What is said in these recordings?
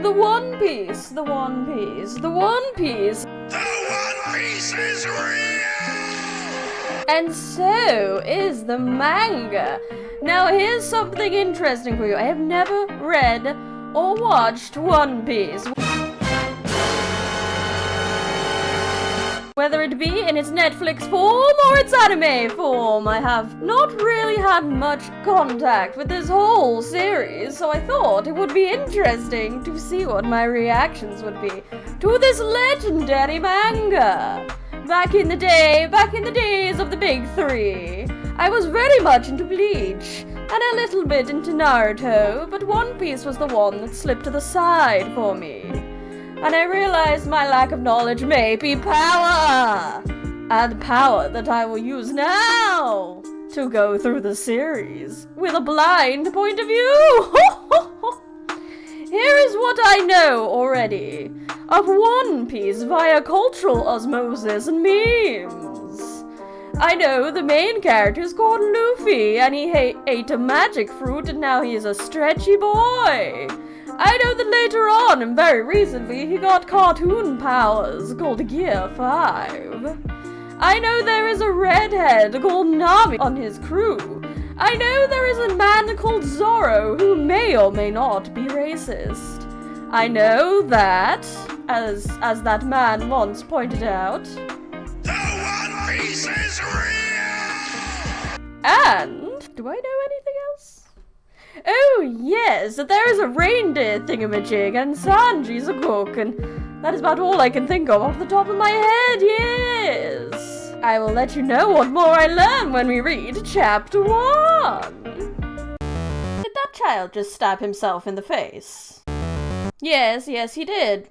the One Piece, the One Piece, the One Piece. The One Piece is real! And so is the manga. Now here's something interesting for you. I have never read or watched One Piece. Whether it be in its Netflix form or its anime form, I have not really had much contact with this whole series, so I thought it would be interesting to see what my reactions would be to this legendary manga. Back in the days of the big three, I was very much into Bleach, and a little bit into Naruto, but One Piece was the one that slipped to the side for me. And I realized my lack of knowledge may be power! And power that I will use now to go through the series with a blind point of view! Here is what I know already of One Piece via cultural osmosis and memes. I know the main character is called Luffy, and he ate a magic fruit, and now he is a stretchy boy. I know that later on, and very recently, he got cartoon powers called Gear 5. I know there is a redhead called Nami on his crew. I know there is a man called Zoro who may or may not be racist. I know that, as that man once pointed out, The One Piece is real! and do I know anything else? Oh yes, that there is a reindeer thingamajig and Sanji's a cook, and that is about all I can think of off the top of my head, yes. I will let you know what more I learn when we read chapter 1. Did that child just stab himself in the face? Yes, he did.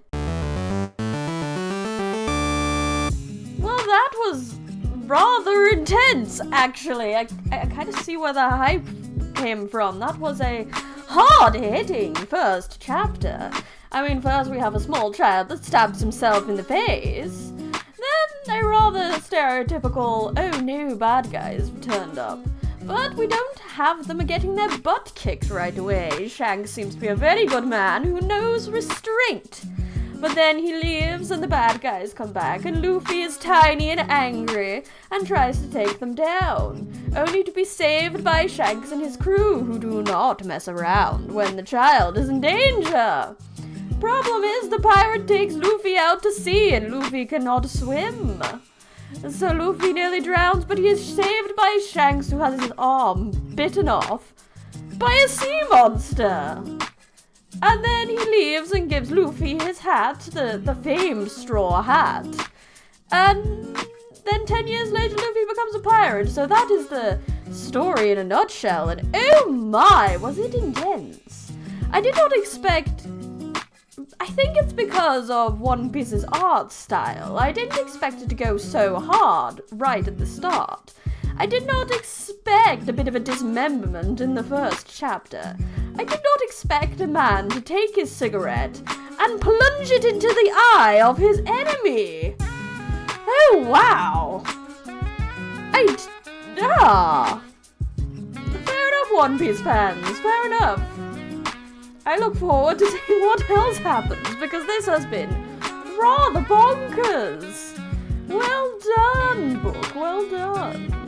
Well, that was rather intense, actually. I kind of see where the hype came from. That was a hard-hitting first chapter. I mean, first we have a small child that stabs himself in the face. Then a rather stereotypical, oh no, bad guys turned up. But we don't have them getting their butt kicked right away. Shanks seems to be a very good man who knows restraint. But then he leaves and the bad guys come back, and Luffy is tiny and angry and tries to take them down, only to be saved by Shanks and his crew, who do not mess around when the child is in danger. Problem is, the pirate takes Luffy out to sea and Luffy cannot swim. So Luffy nearly drowns, but he is saved by Shanks, who has his arm bitten off by a sea monster. And then he leaves and gives Luffy his hat, the famed straw hat. And then 10 years later, Luffy becomes a pirate. So that is the story in a nutshell. And oh my, was it intense. I did not expect... I think it's because of One Piece's art style. I didn't expect it to go so hard right at the start. I did not expect a bit of a dismemberment in the first chapter. I did not expect a man to take his cigarette and plunge it into the eye of his enemy. Oh, wow. Fair enough, One Piece fans, fair enough. I look forward to seeing what else happens, because this has been rather bonkers. Well done, book, well done.